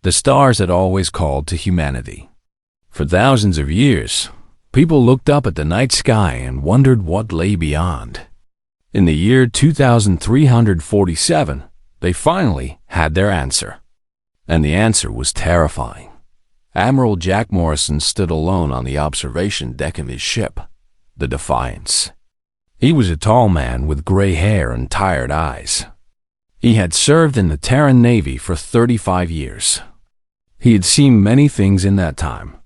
The stars had always called to humanity. For thousands of years, people looked up at the night sky and wondered what lay beyond. In the year 2347, they finally had their answer. And the answer was terrifying. Admiral Jack Morrison stood alone on the observation deck of his ship, the Defiance. He was a tall man with gray hair and tired eyes. He had served in the Terran Navy for 35 years. He had seen many things in that time,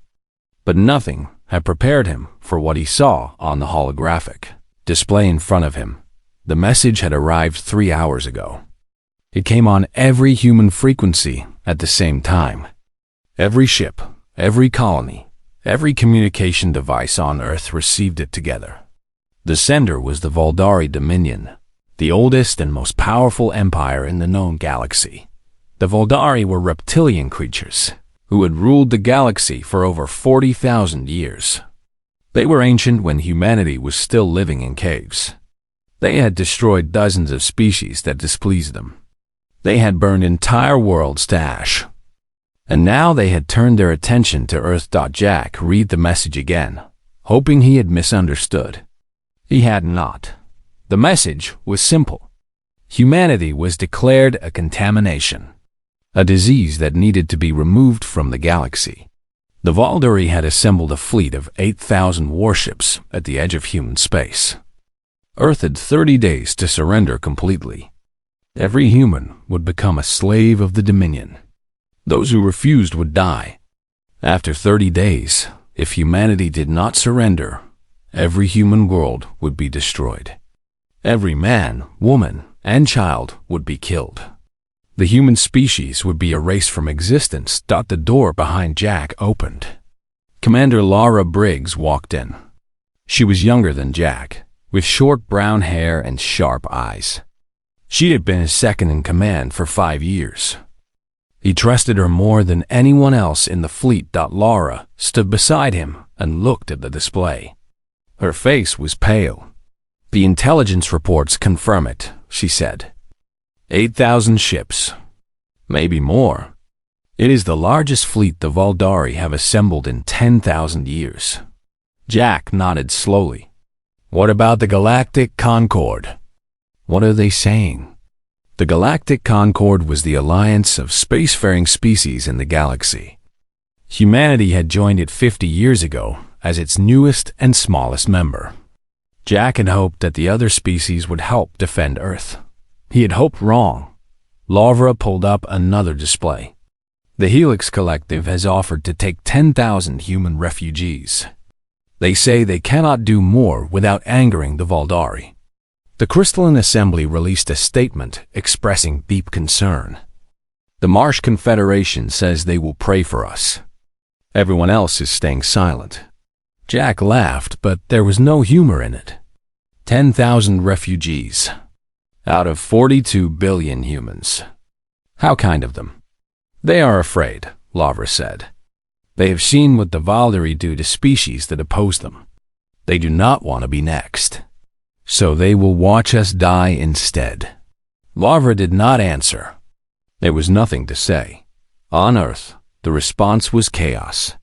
but nothing had prepared him for what he saw on the holographic display in front of him. The message had arrived 3 hours ago. It came on every human frequency at the same time. Every ship, every colony, every communication device on Earth received it together. The sender was the Valdari Dominion, the oldest and most powerful empire in the known galaxy. The Valdari were reptilian creatures who had ruled the galaxy for over 40,000 years. They were ancient when humanity was still living in caves. They had destroyed dozens of species that displeased them. They had burned entire worlds to ash. And now they had turned their attention to Earth. Jack read the message again, hoping he had misunderstood. He had not. The message was simple. Humanity was declared a contamination, a disease that needed to be removed from the galaxy. The Valdari had assembled a fleet of 8,000 warships at the edge of human space. Earth had 30 days to surrender completely. Every human would become a slave of the Dominion. Those who refused would die. After 30 days, if humanity did not surrender, every human world would be destroyed. Every man, woman, and child would be killed. The human species would be erased from existence. The door behind Jack opened. Commander Laura Briggs walked in. She was younger than Jack, with short brown hair and sharp eyes. She had been his second in command for 5 years. He trusted her more than anyone else in the fleet. Laura stood beside him and looked at the display. Her face was pale. "The intelligence reports confirm it," she said. 8,000 ships. Maybe more. It is the largest fleet the Valdari have assembled in 10,000 years. Jack nodded slowly. "What about the Galactic Concord?" "What are they saying?" The Galactic Concord was the alliance of spacefaring species in the galaxy. Humanity had joined it 50 years ago as its newest and smallest member. Jack had hoped that the other species would help defend Earth. He had hoped wrong. Laura pulled up another display. The Helix Collective has offered to take 10,000 human refugees. They say they cannot do more without angering the Valdari. The Crystalline Assembly released a statement expressing deep concern. The Marsh Confederation says they will pray for us. Everyone else is staying silent. Jack laughed, but there was no humor in it. 10,000 refugees. Out of 42 billion humans. How kind of them. "They are afraid," Laura said. "They have seen what the Valdari do to species that oppose them. They do not want to be next. So they will watch us die instead." Laura did not answer. There was nothing to say. On Earth, the response was chaos.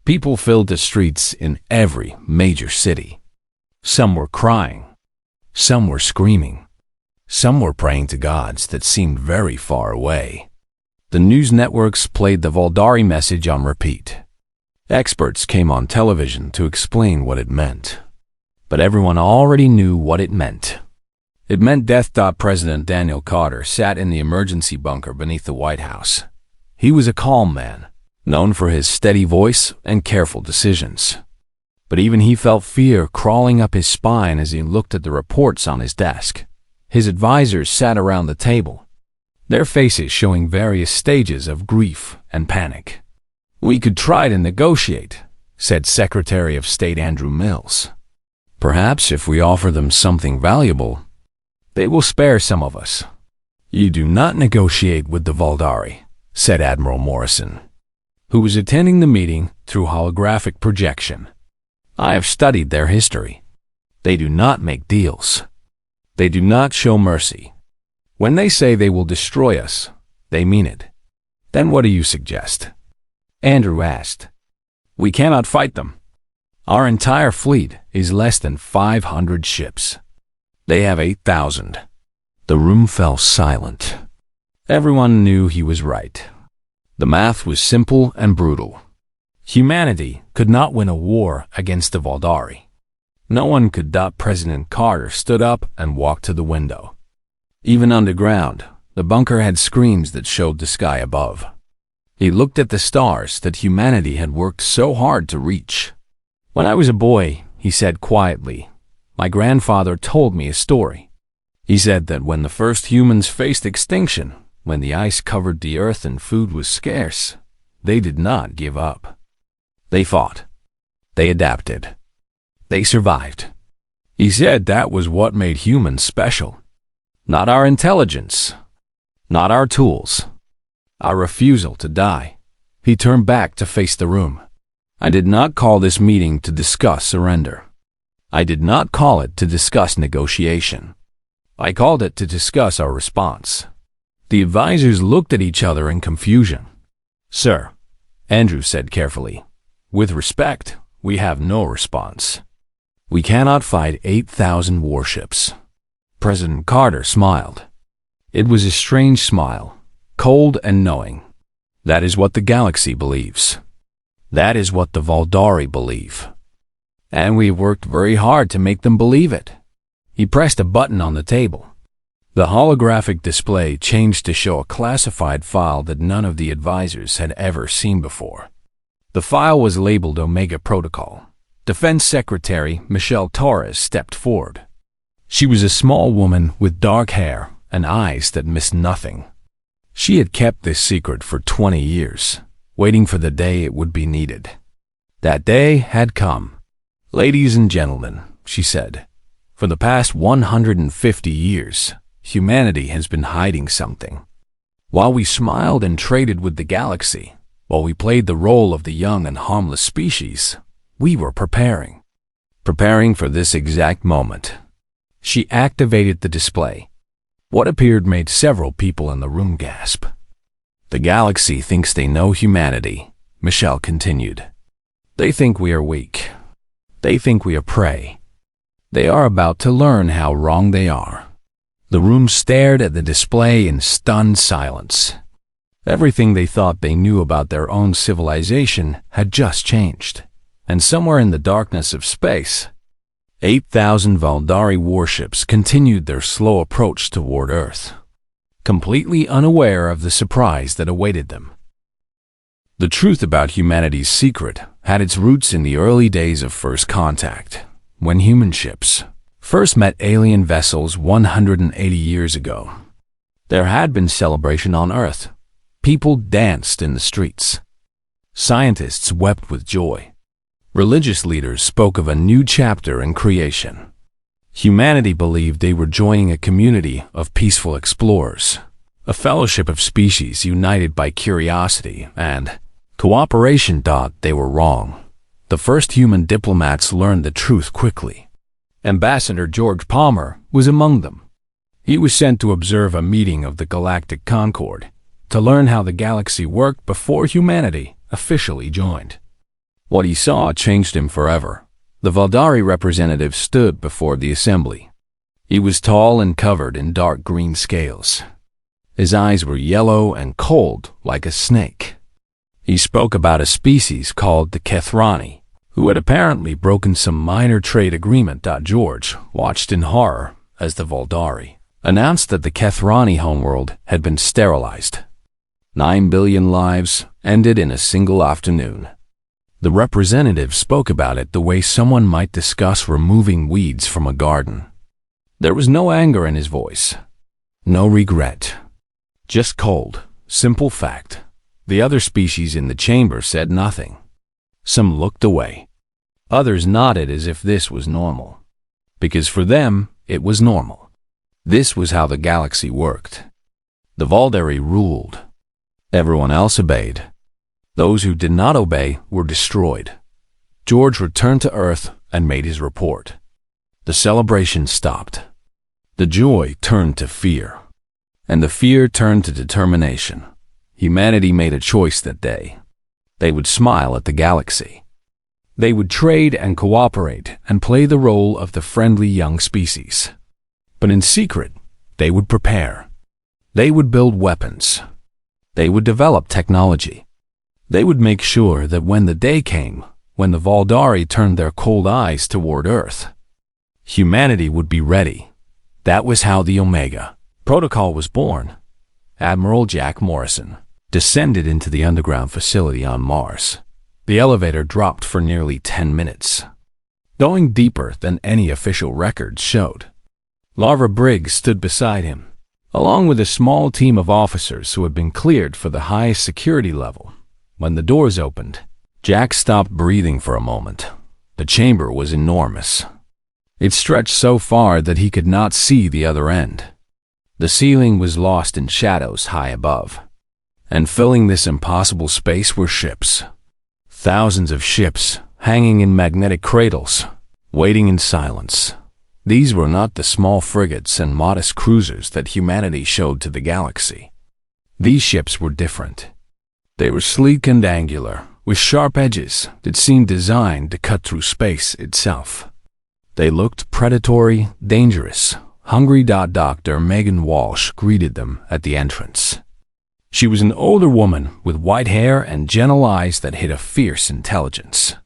People filled the streets in every major city. Some were crying. Some were screaming. Some were praying to gods that seemed very far away. The news networks played the Valdari message on repeat. Experts came on television to explain what it meant. But everyone already knew what it meant. It meant death. President Daniel Carter sat in the emergency bunker beneath the White House. He was a calm man, known for his steady voice and careful decisions. But even he felt fear crawling up his spine as he looked at the reports on his desk. His advisors sat around the table, their faces showing various stages of grief and panic. "We could try to negotiate," said Secretary of State Andrew Mills. "Perhaps if we offer them something valuable, they will spare some of us." "You do not negotiate with the Valdari," said Admiral Morrison, who was attending the meeting through holographic projection. "I have studied their history. They do not make deals. They do not show mercy. When they say they will destroy us, they mean it. Then what do you suggest? Andrew asked. We cannot fight them. Our entire fleet is less than 500 ships. They have 8,000. The room fell silent. Everyone knew he was right. The math was simple and brutal. Humanity could not win a war against the Valdari. No one could. President Carter stood up and walked to the window. Even underground, the bunker had screens that showed the sky above. He looked at the stars that humanity had worked so hard to reach. When I was a boy, he said quietly, my grandfather told me a story. He said that when the first humans faced extinction, when the ice covered the earth and food was scarce, they did not give up. They fought. They adapted. They survived. He said that was what made humans special. Not our intelligence, not our tools, our refusal to die. He turned back to face the room. I did not call this meeting to discuss surrender. I did not call it to discuss negotiation. I called it to discuss our response. The advisors looked at each other in confusion. Sir, Andrew said carefully, with respect, we have no response. We cannot fight 8,000 warships. President Carter smiled. It was a strange smile, cold and knowing. That is what the galaxy believes. That is what the Valdari believe. And we worked very hard to make them believe it. He pressed a button on the table. The holographic display changed to show a classified file that none of the advisors had ever seen before. The file was labeled Omega Protocol. Defense Secretary Michelle Torres stepped forward. She was a small woman with dark hair and eyes that missed nothing. She had kept this secret for 20 years, waiting for the day it would be needed. That day had come. Ladies and gentlemen, she said, for the past 150 years, humanity has been hiding something. While we smiled and traded with the galaxy, while we played the role of the young and harmless species, we were preparing for this exact moment. She activated the display. What appeared made several people in the room gasp. The galaxy thinks they know humanity, Michelle continued. They think we are weak. They think we are prey. They are about to learn how wrong they are. The room stared at the display in stunned silence. Everything they thought they knew about their own civilization had just changed. And somewhere in the darkness of space, 8,000 Valdari warships continued their slow approach toward Earth, completely unaware of the surprise that awaited them. The truth about humanity's secret had its roots in the early days of first contact, when human ships first met alien vessels 180 years ago. There had been celebration on Earth. People danced in the streets. Scientists wept with joy. Religious leaders spoke of a new chapter in creation. Humanity believed they were joining a community of peaceful explorers, a fellowship of species united by curiosity and cooperation. They were wrong. The first human diplomats learned the truth quickly. Ambassador George Palmer was among them. He was sent to observe a meeting of the Galactic Concord, to learn how the galaxy worked before humanity officially joined. What he saw changed him forever. The Valdari representative stood before the assembly. He was tall and covered in dark green scales. His eyes were yellow and cold like a snake. He spoke about a species called the Kethrani, who had apparently broken some minor trade agreement. George watched in horror as the Valdari announced that the Kethrani homeworld had been sterilized. 9 billion lives ended in a single afternoon. The representative spoke about it the way someone might discuss removing weeds from a garden. There was no anger in his voice, no regret, just cold, simple fact. The other species in the chamber said nothing. Some looked away. Others nodded as if this was normal, because for them it was normal. This was how the galaxy worked. The Valdari ruled. Everyone else obeyed. Those who did not obey were destroyed. George returned to Earth and made his report. The celebration stopped. The joy turned to fear, and the fear turned to determination. Humanity made a choice that day. They would smile at the galaxy. They would trade and cooperate and play the role of the friendly young species. But in secret, they would prepare. They would build weapons. They would develop technology. They would make sure that when the day came, when the Valdari turned their cold eyes toward Earth, humanity would be ready. That was how the Omega Protocol was born. Admiral Jack Morrison descended into the underground facility on Mars. The elevator dropped for nearly 10 minutes, going deeper than any official records showed. Lara Briggs stood beside him, along with a small team of officers who had been cleared for the highest security level. When the doors opened, Jack stopped breathing for a moment. The chamber was enormous. It stretched so far that he could not see the other end. The ceiling was lost in shadows high above, and filling this impossible space were ships. Thousands of ships hanging in magnetic cradles, waiting in silence. These were not the small frigates and modest cruisers that humanity showed to the galaxy. These ships were different. They were sleek and angular, with sharp edges that seemed designed to cut through space itself. They looked predatory, dangerous. Hungry. Dr. Megan Walsh greeted them at the entrance. She was an older woman with white hair and gentle eyes that hid a fierce intelligence.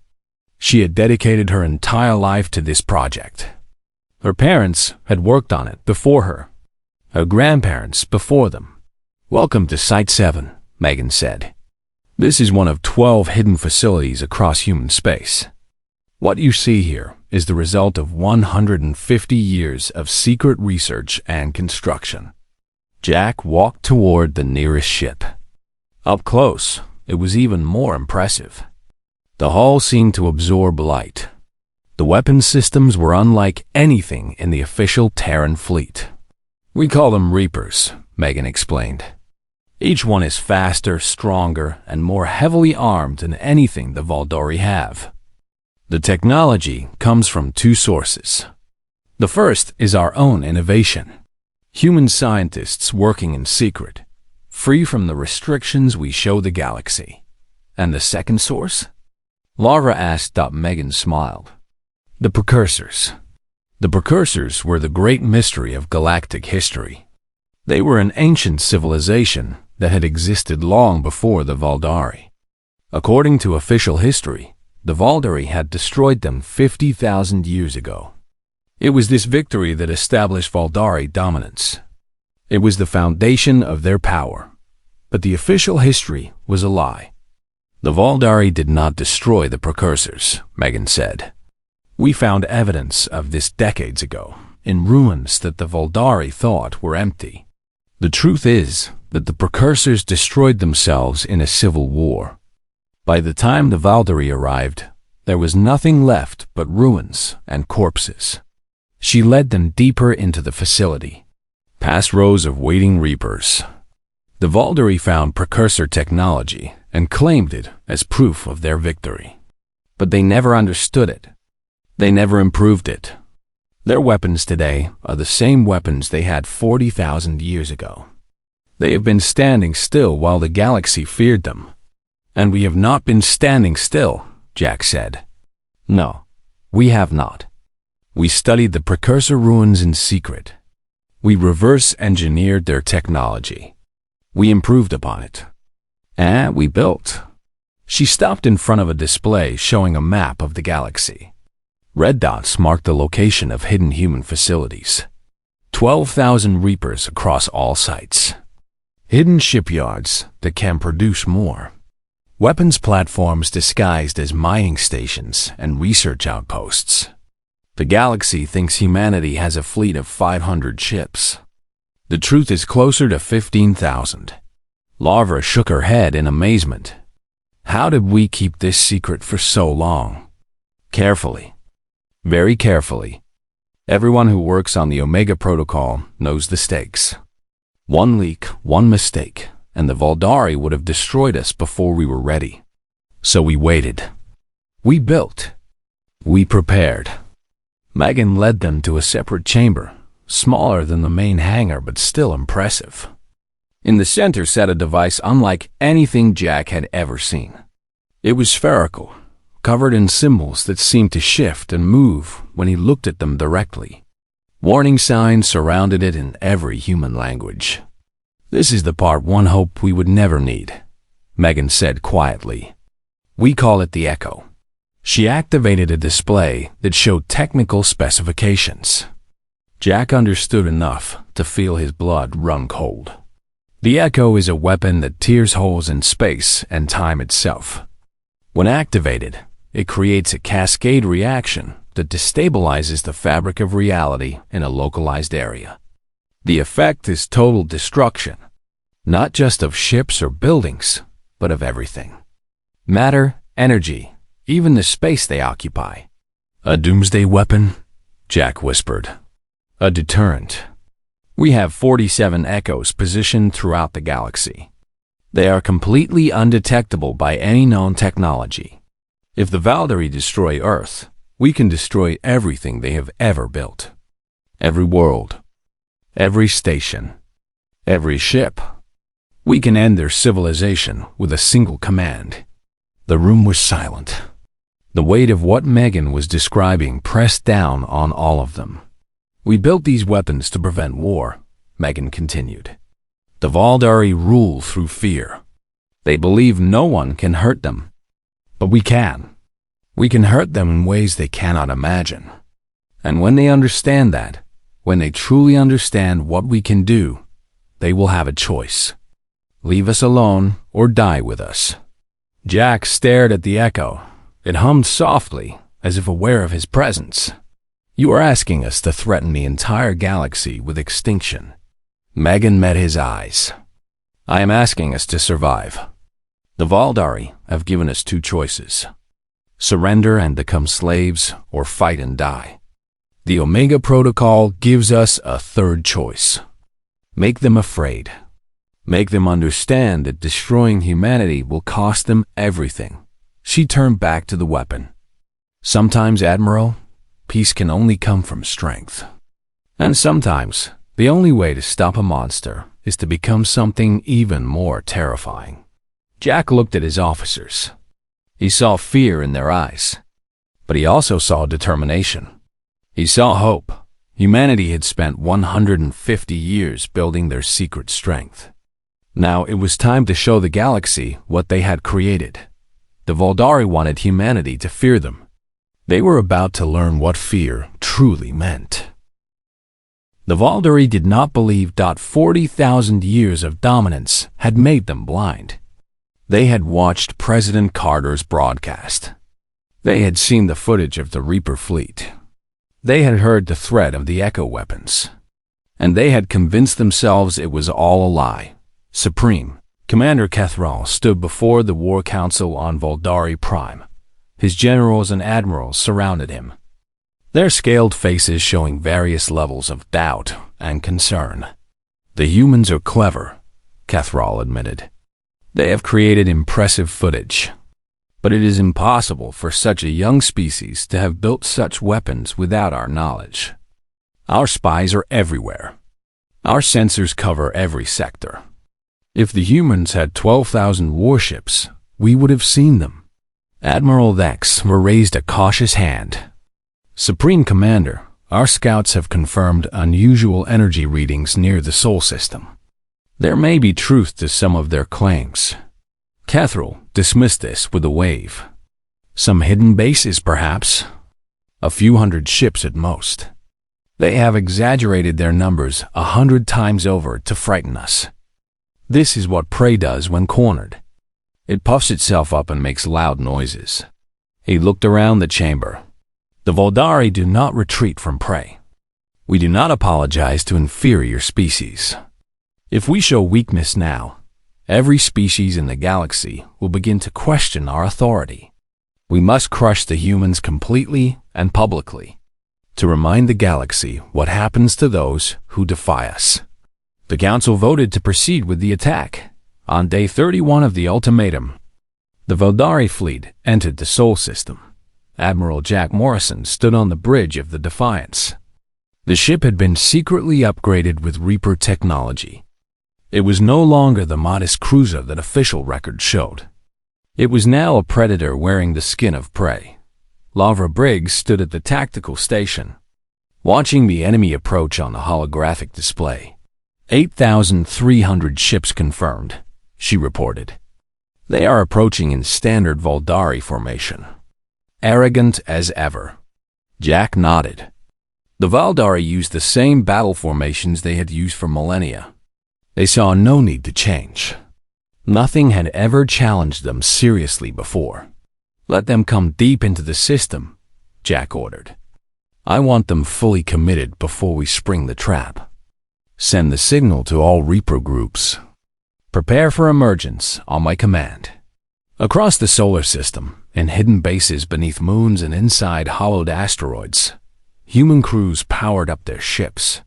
She had dedicated her entire life to this project. Her parents had worked on it before her, her grandparents before them. "Welcome to Site 7, Megan said. "This is one of 12 hidden facilities across human space. What you see here is the result of 150 years of secret research and construction." Jack walked toward the nearest ship. Up close, it was even more impressive. The hull seemed to absorb light. The weapon systems were unlike anything in the official Terran fleet. "We call them Reapers," Megan explained. "Each one is faster, stronger, and more heavily armed than anything the Valdari have. The technology comes from two sources. The first is our own innovation. Human scientists working in secret, free from the restrictions we show the galaxy. And the second source?" Lara asked. Megan smiled. "The Precursors. The Precursors were the great mystery of galactic history. They were an ancient civilization that had existed long before the Valdari. According to official history, the Valdari had destroyed them 50,000 years ago. It was this victory that established Valdari dominance. It was the foundation of their power. But the official history was a lie. The Valdari did not destroy the Precursors, Megan said. "We found evidence of this decades ago, in ruins that the Valdari thought were empty. The truth is that the Precursors destroyed themselves in a civil war. By the time the Valdari arrived, there was nothing left but ruins and corpses." She led them deeper into the facility, past rows of waiting Reapers. The Valdari found Precursor technology and claimed it as proof of their victory. But they never understood it. They never improved it. Their weapons today are the same weapons they had 40,000 years ago. They have been standing still while the galaxy feared them. "And we have not been standing still," Jack said. "No, we have not. We studied the Precursor ruins in secret. We reverse-engineered their technology. We improved upon it. And we built." She stopped in front of a display showing a map of the galaxy. Red dots marked the location of hidden human facilities. 12,000 Reapers across all sites. Hidden shipyards that can produce more. Weapons platforms disguised as mining stations and research outposts. The galaxy thinks humanity has a fleet of 500 ships. The truth is closer to 15,000. Lara shook her head in amazement. "How did we keep this secret for so long?" "Carefully. Very carefully. Everyone who works on the Omega Protocol knows the stakes. One leak, one mistake, and the Valdari would have destroyed us before we were ready. So we waited. We built. We prepared." Megan led them to a separate chamber, smaller than the main hangar but still impressive. In the center sat a device unlike anything Jack had ever seen. It was spherical, covered in symbols that seemed to shift and move when he looked at them directly. Warning signs surrounded it in every human language. "This is the part one hoped we would never need," Megan said quietly. "We call it the Echo." She activated a display that showed technical specifications. Jack understood enough to feel his blood run cold. The Echo is a weapon that tears holes in space and time itself. When activated, it creates a cascade reaction that destabilizes the fabric of reality in a localized area. The effect is total destruction, not just of ships or buildings, but of everything. Matter, energy, even the space they occupy. "A doomsday weapon?" Jack whispered. "A deterrent. We have 47 Echoes positioned throughout the galaxy. They are completely undetectable by any known technology. If the Valdari destroy Earth, we can destroy everything they have ever built. Every world, every station, every ship. We can end their civilization with a single command." The room was silent. The weight of what Megan was describing pressed down on all of them. "We built these weapons to prevent war," Megan continued. "The Valdari rule through fear. They believe no one can hurt them. But we can. We can hurt them in ways they cannot imagine. And when they understand that, when they truly understand what we can do, they will have a choice. Leave us alone or die with us." Jack stared at the Echo. It hummed softly, as if aware of his presence. "You are asking us to threaten the entire galaxy with extinction." Megan met his eyes. "I am asking us to survive. The Valdari have given us two choices. Surrender and become slaves, or fight and die. The Omega Protocol gives us a third choice. Make them afraid. Make them understand that destroying humanity will cost them everything." She turned back to the weapon. "Sometimes, Admiral, peace can only come from strength. And sometimes, the only way to stop a monster is to become something even more terrifying." Jack looked at his officers. He saw fear in their eyes, but he also saw determination. He saw hope. Humanity had spent 150 years building their secret strength. Now it was time to show the galaxy what they had created. The Valdari wanted humanity to fear them. They were about to learn what fear truly meant. The Valdari did not believe 40,000 years of dominance had made them blind. They had watched President Carter's broadcast. They had seen the footage of the Reaper fleet. They had heard the threat of the Echo weapons. And they had convinced themselves it was all a lie. Supreme Commander Kethral stood before the War Council on Valdari Prime. His generals and admirals surrounded him, their scaled faces showing various levels of doubt and concern. "The humans are clever," Kethral admitted. "They have created impressive footage. But it is impossible for such a young species to have built such weapons without our knowledge. Our spies are everywhere. Our sensors cover every sector. If the humans had 12,000 warships, we would have seen them." Admiral Vex raised a cautious hand. "Supreme Commander, our scouts have confirmed unusual energy readings near the Sol system. There may be truth to some of their claims." Kethral dismissed this with a wave. "Some hidden bases, perhaps. A few hundred ships at most. They have exaggerated their numbers 100 times over to frighten us. This is what prey does when cornered. It puffs itself up and makes loud noises." He looked around the chamber. "The Valdari do not retreat from prey. We do not apologize to inferior species. If we show weakness now, every species in the galaxy will begin to question our authority. We must crush the humans completely and publicly, to remind the galaxy what happens to those who defy us." The Council voted to proceed with the attack. On day 31 of the ultimatum, the Valdari fleet entered the Sol system. Admiral Jack Morrison stood on the bridge of the Defiance. The ship had been secretly upgraded with Reaper technology. It was no longer the modest cruiser that official records showed. It was now a predator wearing the skin of prey. Lavra Briggs stood at the tactical station, watching the enemy approach on the holographic display. 8,300 ships confirmed, she reported. They are approaching in standard Valdari formation. Arrogant as ever. Jack nodded. The Valdari used the same battle formations they had used for millennia. They saw no need to change. Nothing had ever challenged them seriously before. Let them come deep into the system, Jack ordered. I want them fully committed before we spring the trap. Send the signal to all Reaper groups. Prepare for emergence on my command. Across the solar system, in hidden bases beneath moons and inside hollowed asteroids, human crews powered up their ships.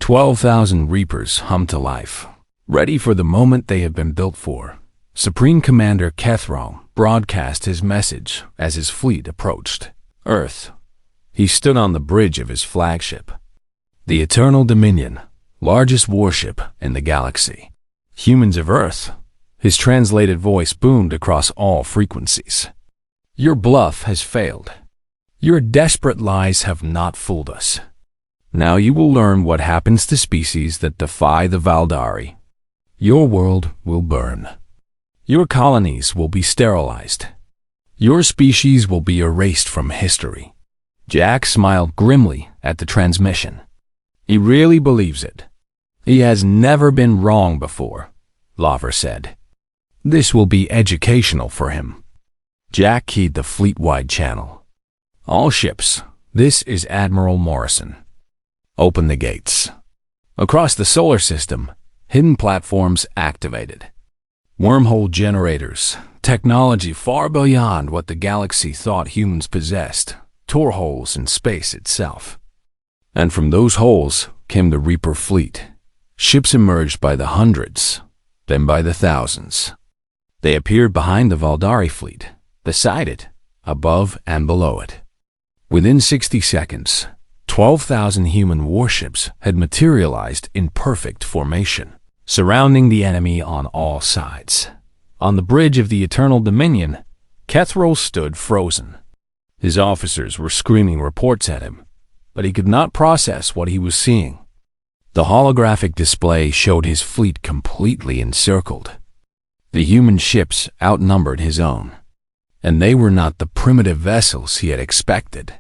12,000 Reapers hummed to life, ready for the moment they had been built for. Supreme Commander Kethral broadcast his message as his fleet approached Earth. He stood on the bridge of his flagship, the Eternal Dominion, largest warship in the galaxy. Humans of Earth. His translated voice boomed across all frequencies. Your bluff has failed. Your desperate lies have not fooled us. Now you will learn what happens to species that defy the Valdari. Your world will burn. Your colonies will be sterilized. Your species will be erased from history. Jack smiled grimly at the transmission. He really believes it. He has never been wrong before, Lavra said. This will be educational for him. Jack keyed the fleet-wide channel. All ships, this is Admiral Morrison. Open the gates. Across the solar system, hidden platforms activated. Wormhole generators, technology far beyond what the galaxy thought humans possessed, tore holes in space itself. And from those holes came the Reaper fleet. Ships emerged by the hundreds, then by the thousands. They appeared behind the Valdari fleet, beside it, above and below it. Within 60 seconds, 12,000 human warships had materialized in perfect formation, surrounding the enemy on all sides. On the bridge of the Eternal Dominion, Kethral stood frozen. His officers were screaming reports at him, but he could not process what he was seeing. The holographic display showed his fleet completely encircled. The human ships outnumbered his own, and they were not the primitive vessels he had expected.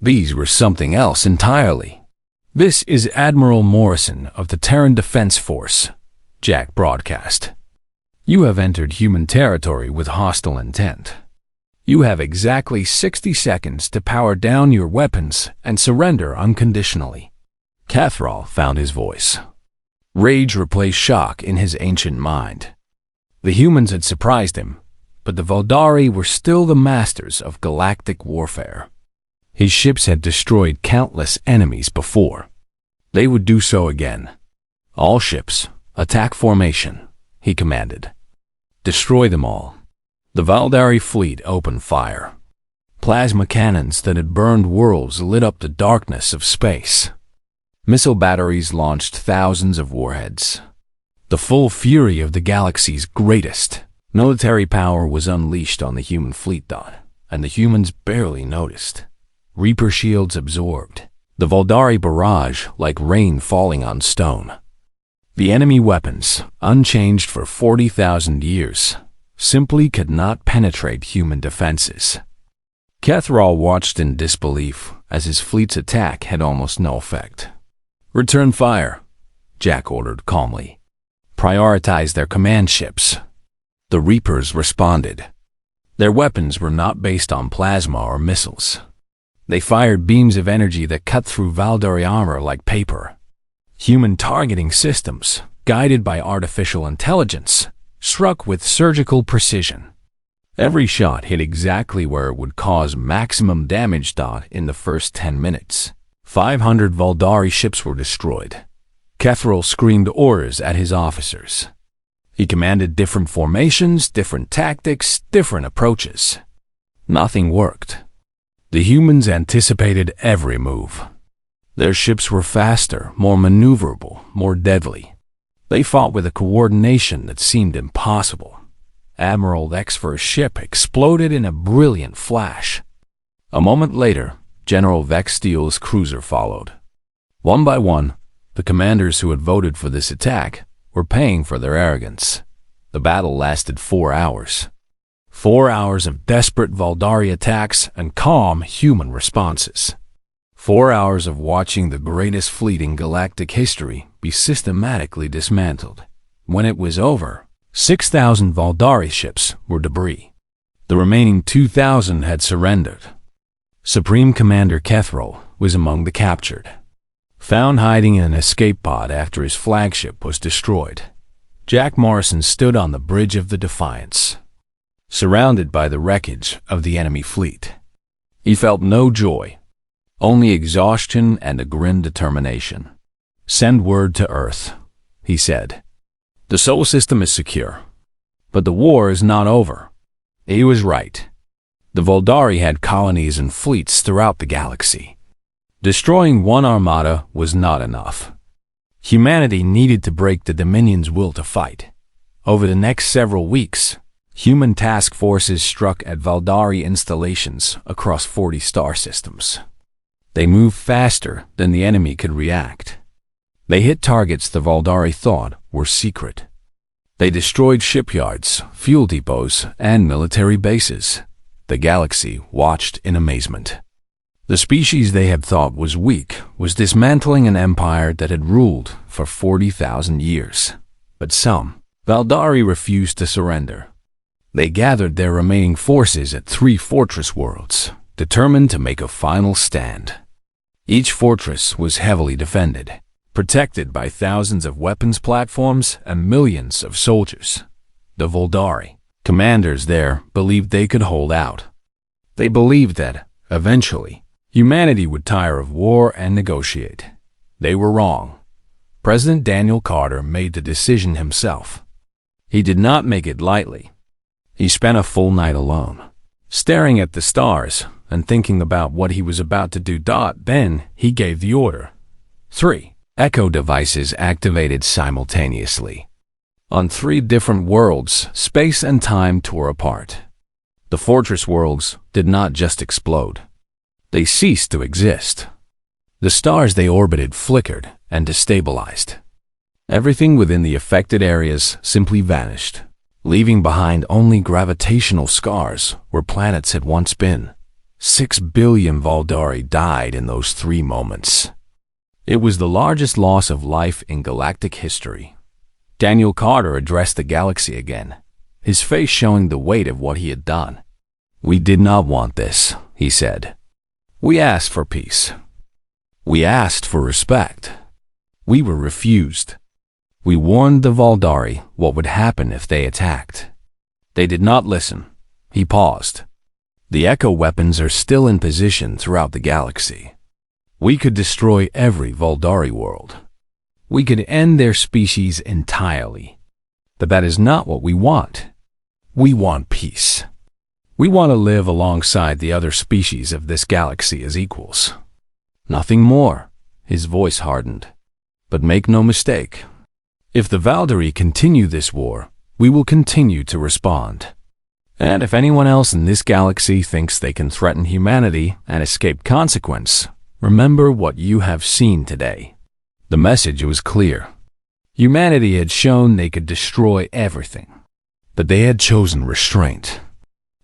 These were something else entirely. This is Admiral Morrison of the Terran Defense Force, Jack broadcast. You have entered human territory with hostile intent. You have exactly 60 seconds to power down your weapons and surrender unconditionally. Kethral found his voice. Rage replaced shock in his ancient mind. The humans had surprised him, but the Valdari were still the masters of galactic warfare. His ships had destroyed countless enemies before. They would do so again. All ships, attack formation, he commanded. Destroy them all. The Valdari fleet opened fire. Plasma cannons that had burned worlds lit up the darkness of space. Missile batteries launched thousands of warheads. The full fury of the galaxy's greatest military power was unleashed on the human fleet, and the humans barely noticed. Reaper shields absorbed. The Valdari barrage like rain falling on stone. The enemy weapons, unchanged for 40,000 years, simply could not penetrate human defenses. Kethral watched in disbelief as his fleet's attack had almost no effect. Return fire, Jack ordered calmly. Prioritize their command ships. The Reapers responded. Their weapons were not based on plasma or missiles. They fired beams of energy that cut through Valdari armor like paper. Human targeting systems, guided by artificial intelligence, struck with surgical precision. Every shot hit exactly where it would cause maximum damage. In the first 10 minutes, 500 Valdari ships were destroyed. Kethral screamed orders at his officers. He commanded different formations, different tactics, different approaches. Nothing worked. The humans anticipated every move. Their ships were faster, more maneuverable, more deadly. They fought with a coordination that seemed impossible. Admiral Vex's ship exploded in a brilliant flash. A moment later, General Vex Steele's cruiser followed. One by one, the commanders who had voted for this attack were paying for their arrogance. The battle lasted 4 hours. 4 hours of desperate Valdari attacks and calm human responses. 4 hours of watching the greatest fleet in galactic history be systematically dismantled. When it was over, 6,000 Valdari ships were debris. The remaining 2,000 had surrendered. Supreme Commander Kethro was among the captured. Found hiding in an escape pod after his flagship was destroyed, Jack Morrison stood on the bridge of the Defiance, surrounded by the wreckage of the enemy fleet. He felt no joy, only exhaustion and a grim determination. "Send word to Earth," he said. "The solar system is secure, but the war is not over." He was right. The Valdari had colonies and fleets throughout the galaxy. Destroying one armada was not enough. Humanity needed to break the Dominion's will to fight. Over the next several weeks, human task forces struck at Valdari installations across 40 star systems. They moved faster than the enemy could react. They hit targets the Valdari thought were secret. They destroyed shipyards, fuel depots, and military bases. The galaxy watched in amazement. The species they had thought was weak was dismantling an empire that had ruled for 40,000 years. But some, Valdari refused to surrender. They gathered their remaining forces at 3 fortress worlds, determined to make a final stand. Each fortress was heavily defended, protected by thousands of weapons platforms and millions of soldiers. The Valdari commanders there believed they could hold out. They believed that, eventually, humanity would tire of war and negotiate. They were wrong. President Daniel Carter made the decision himself. He did not make it lightly. He spent a full night alone, staring at the stars and thinking about what he was about to do. Then he gave the order. 3 echo devices activated simultaneously. On 3 different worlds, space and time tore apart. The fortress worlds did not just explode. They ceased to exist. The stars they orbited flickered and destabilized. Everything within the affected areas simply vanished, leaving behind only gravitational scars where planets had once been. 6 billion Valdari died in those 3 moments. It was the largest loss of life in galactic history. Daniel Carter addressed the galaxy again, his face showing the weight of what he had done. "We did not want this," he said. "We asked for peace. We asked for respect. We were refused. We warned the Valdari what would happen if they attacked. They did not listen." He paused. "The echo weapons are still in position throughout the galaxy. We could destroy every Valdari world. We could end their species entirely. But that is not what we want. We want peace. We want to live alongside the other species of this galaxy as equals. Nothing more." His voice hardened. "But make no mistake. If the Valdari continue this war, we will continue to respond. And if anyone else in this galaxy thinks they can threaten humanity and escape consequence, remember what you have seen today." The message was clear. Humanity had shown they could destroy everything, but they had chosen restraint.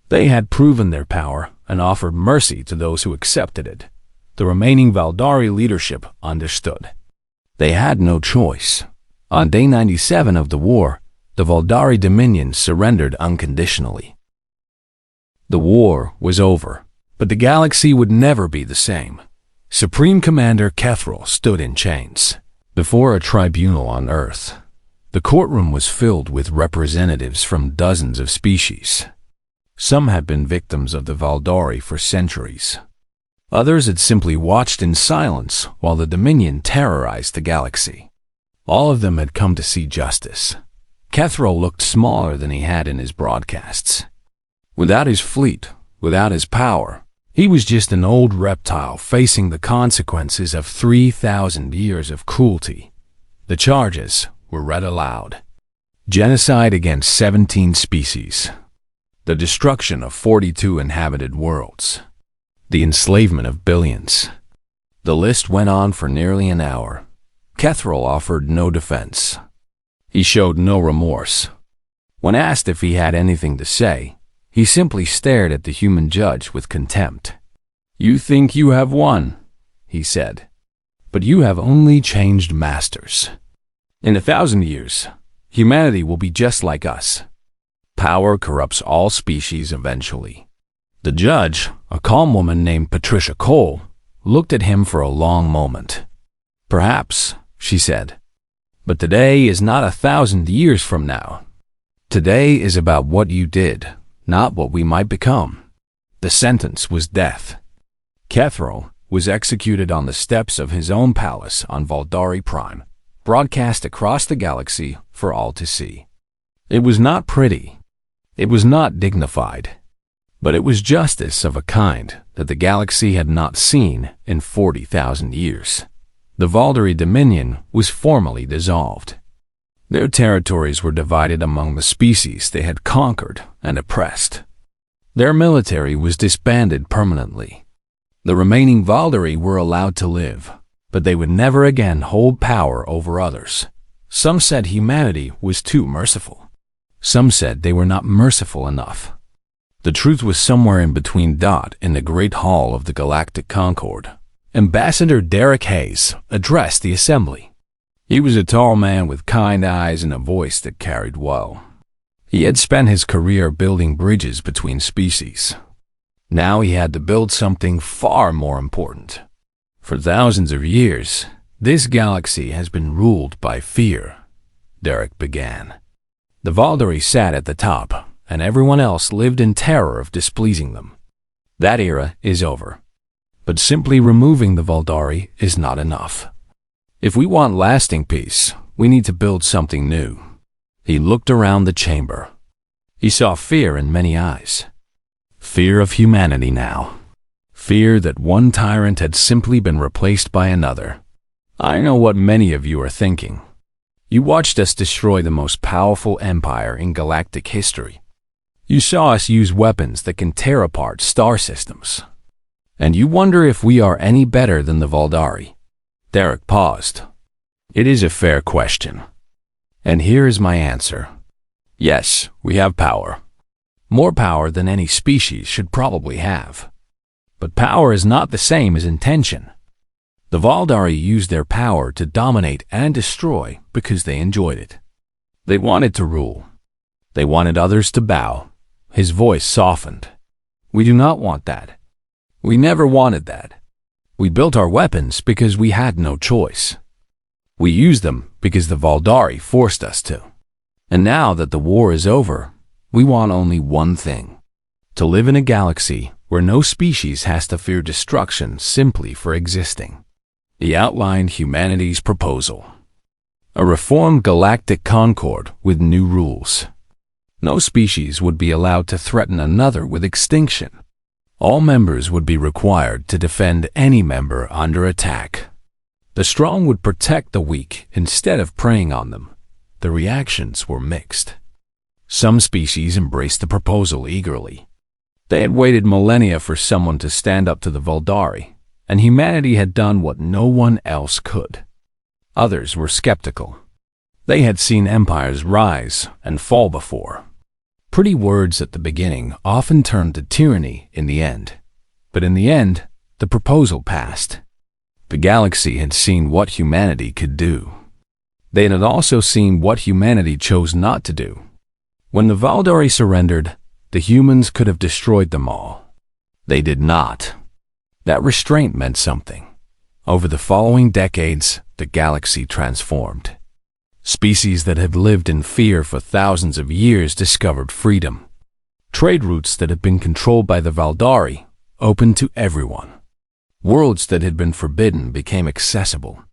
They had proven their power and offered mercy to those who accepted it. The remaining Valdari leadership understood. They had no choice. On day 97 of the war, the Valdari Dominion surrendered unconditionally. The war was over, but the galaxy would never be the same. Supreme Commander Kethro stood in chains before a tribunal on Earth. The courtroom was filled with representatives from dozens of species. Some had been victims of the Valdari for centuries. Others had simply watched in silence while the Dominion terrorized the galaxy. All of them had come to see justice. Kethro looked smaller than he had in his broadcasts. Without his fleet, without his power, he was just an old reptile facing the consequences of 3,000 years of cruelty. The charges were read aloud. Genocide against 17 species. The destruction of 42 inhabited worlds. The enslavement of billions. The list went on for nearly an hour. Kethril offered no defense. He showed no remorse. When asked if he had anything to say, he simply stared at the human judge with contempt. "You think you have won," he said, "but you have only changed masters. In 1,000 years, humanity will be just like us. Power corrupts all species eventually." The judge, a calm woman named Patricia Cole, looked at him for a long moment. "Perhaps," she said, "but today is not 1,000 years from now. Today is about what you did, not what we might become." The sentence was death. Kethril was executed on the steps of his own palace on Valdari Prime, broadcast across the galaxy for all to see. It was not pretty. It was not dignified. But it was justice of a kind that the galaxy had not seen in 40,000 years. The Valdari Dominion was formally dissolved. Their territories were divided among the species they had conquered and oppressed. Their military was disbanded permanently. The remaining Valdari were allowed to live, but they would never again hold power over others. Some said humanity was too merciful. Some said they were not merciful enough. The truth was somewhere in between. In the Great Hall of the Galactic Concord, Ambassador Derek Hayes addressed the assembly. He was a tall man with kind eyes and a voice that carried well. He had spent his career building bridges between species. Now he had to build something far more important. For thousands of years, this galaxy has been ruled by fear, Derek began. The Valdari sat at the top, and everyone else lived in terror of displeasing them. That era is over. But simply removing the Valdari is not enough. If we want lasting peace, we need to build something new. He looked around the chamber. He saw fear in many eyes. Fear of humanity now. Fear that one tyrant had simply been replaced by another. I know what many of you are thinking. You watched us destroy the most powerful empire in galactic history. You saw us use weapons that can tear apart star systems. And you wonder if we are any better than the Valdari. Derek paused. It is a fair question. And here is my answer. Yes, we have power. More power than any species should probably have. But power is not the same as intention. The Valdari used their power to dominate and destroy because they enjoyed it. They wanted to rule. They wanted others to bow. His voice softened. We do not want that. We never wanted that. We built our weapons because we had no choice. We used them because the Valdari forced us to. And now that the war is over, we want only one thing. To live in a galaxy where no species has to fear destruction simply for existing. He outlined humanity's proposal. A reformed galactic concord with new rules. No species would be allowed to threaten another with extinction. All members would be required to defend any member under attack. The strong would protect the weak instead of preying on them. The reactions were mixed. Some species embraced the proposal eagerly. They had waited millennia for someone to stand up to the Valdari, and humanity had done what no one else could. Others were skeptical. They had seen empires rise and fall before. Pretty words at the beginning often turned to tyranny in the end. But in the end, the proposal passed. The galaxy had seen what humanity could do. They had also seen what humanity chose not to do. When the Valdari surrendered, the humans could have destroyed them all. They did not. That restraint meant something. Over the following decades, the galaxy transformed. Species that had lived in fear for thousands of years discovered freedom. Trade routes that had been controlled by the Valdari opened to everyone. Worlds that had been forbidden became accessible.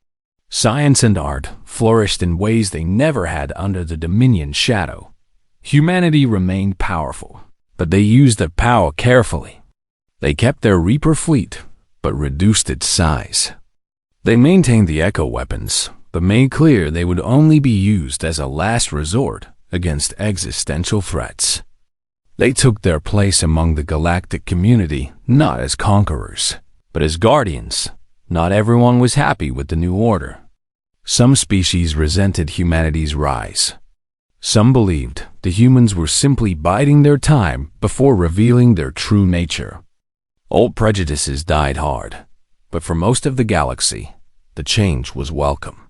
Science and art flourished in ways they never had under the Dominion's shadow. Humanity remained powerful, but they used their power carefully. They kept their Reaper fleet, but reduced its size. They maintained the Echo weapons, but made clear they would only be used as a last resort against existential threats. They took their place among the galactic community not as conquerors, but as guardians. Not everyone was happy with the new order. Some species resented humanity's rise. Some believed the humans were simply biding their time before revealing their true nature. Old prejudices died hard, but for most of the galaxy, the change was welcome.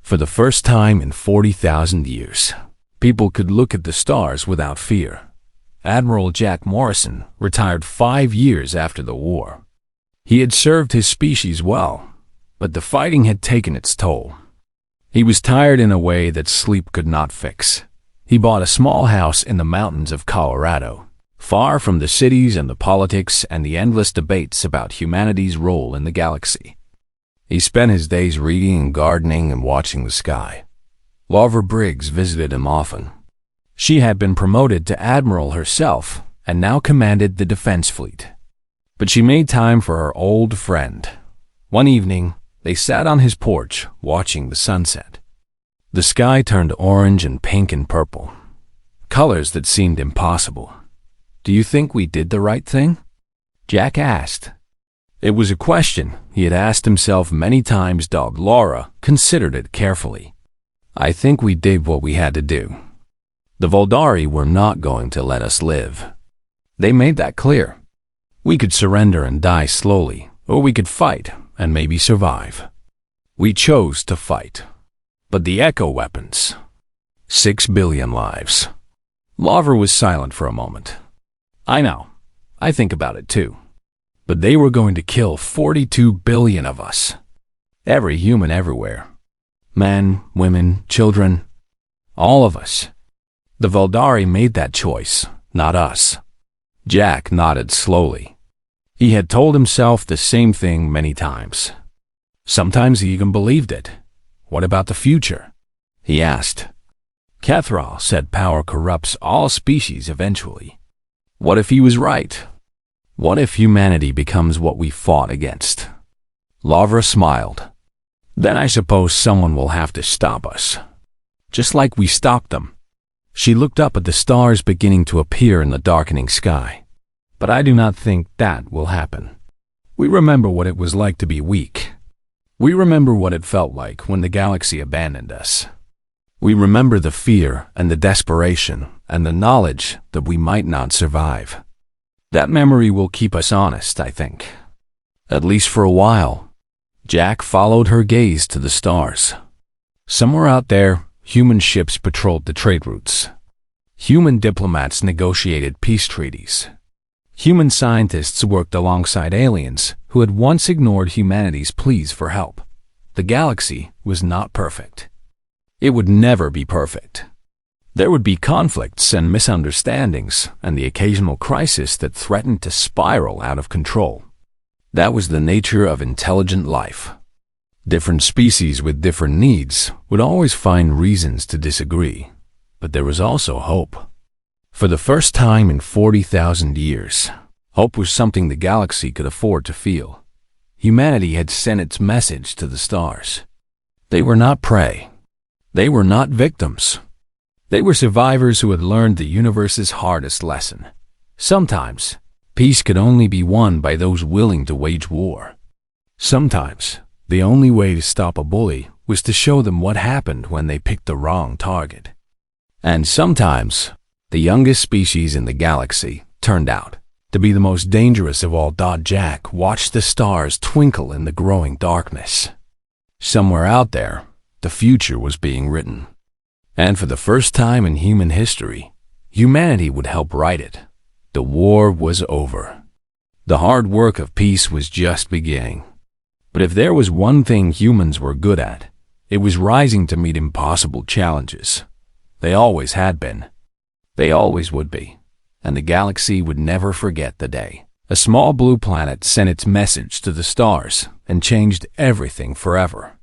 For the first time in 40,000 years, people could look at the stars without fear. Admiral Jack Morrison retired 5 years after the war. He had served his species well, but the fighting had taken its toll. He was tired in a way that sleep could not fix. He bought a small house in the mountains of Colorado, far from the cities and the politics and the endless debates about humanity's role in the galaxy. He spent his days reading and gardening and watching the sky. Lara Briggs visited him often. She had been promoted to admiral herself and now commanded the defense fleet. But she made time for her old friend. One evening, they sat on his porch watching the sunset. The sky turned orange and pink and purple, colors that seemed impossible. "Do you think we did the right thing?" Jack asked. It was a question he had asked himself many times. Lara considered it carefully. "I think we did what we had to do. The Valdari were not going to let us live. They made that clear. We could surrender and die slowly, or we could fight and maybe survive. We chose to fight. But the echo weapons. 6 billion lives." Lara was silent for a moment. "I know. I think about it too. But they were going to kill 42 billion of us. Every human everywhere. Men, women, children. All of us. The Valdari made that choice, not us." Jack nodded slowly. He had told himself the same thing many times. Sometimes he even believed it. "What about the future?" he asked. Kethral said power corrupts all species eventually. What if he was right? What if humanity becomes what we fought against? Lara smiled. "Then I suppose someone will have to stop us. Just like we stopped them." She looked up at the stars beginning to appear in the darkening sky. "But I do not think that will happen. We remember what it was like to be weak. We remember what it felt like when the galaxy abandoned us. We remember the fear and the desperation and the knowledge that we might not survive. That memory will keep us honest, I think. At least for a while." Jack followed her gaze to the stars. Somewhere out there, human ships patrolled the trade routes. Human diplomats negotiated peace treaties. Human scientists worked alongside aliens who had once ignored humanity's pleas for help. The galaxy was not perfect. It would never be perfect. There would be conflicts and misunderstandings and the occasional crisis that threatened to spiral out of control. That was the nature of intelligent life. Different species with different needs would always find reasons to disagree, but there was also hope. For the first time in 40,000 years, hope was something the galaxy could afford to feel. Humanity had sent its message to the stars. They were not prey. They were not victims. They were survivors who had learned the universe's hardest lesson. Sometimes, peace could only be won by those willing to wage war. Sometimes, the only way to stop a bully was to show them what happened when they picked the wrong target. And sometimes, the youngest species in the galaxy turned out to be the most dangerous of all. Jack watched the stars twinkle in the growing darkness. Somewhere out there, the future was being written. And for the first time in human history, humanity would help write it. The war was over. The hard work of peace was just beginning. But if there was one thing humans were good at, it was rising to meet impossible challenges. They always had been. They always would be. And the galaxy would never forget the day a small blue planet sent its message to the stars and changed everything forever.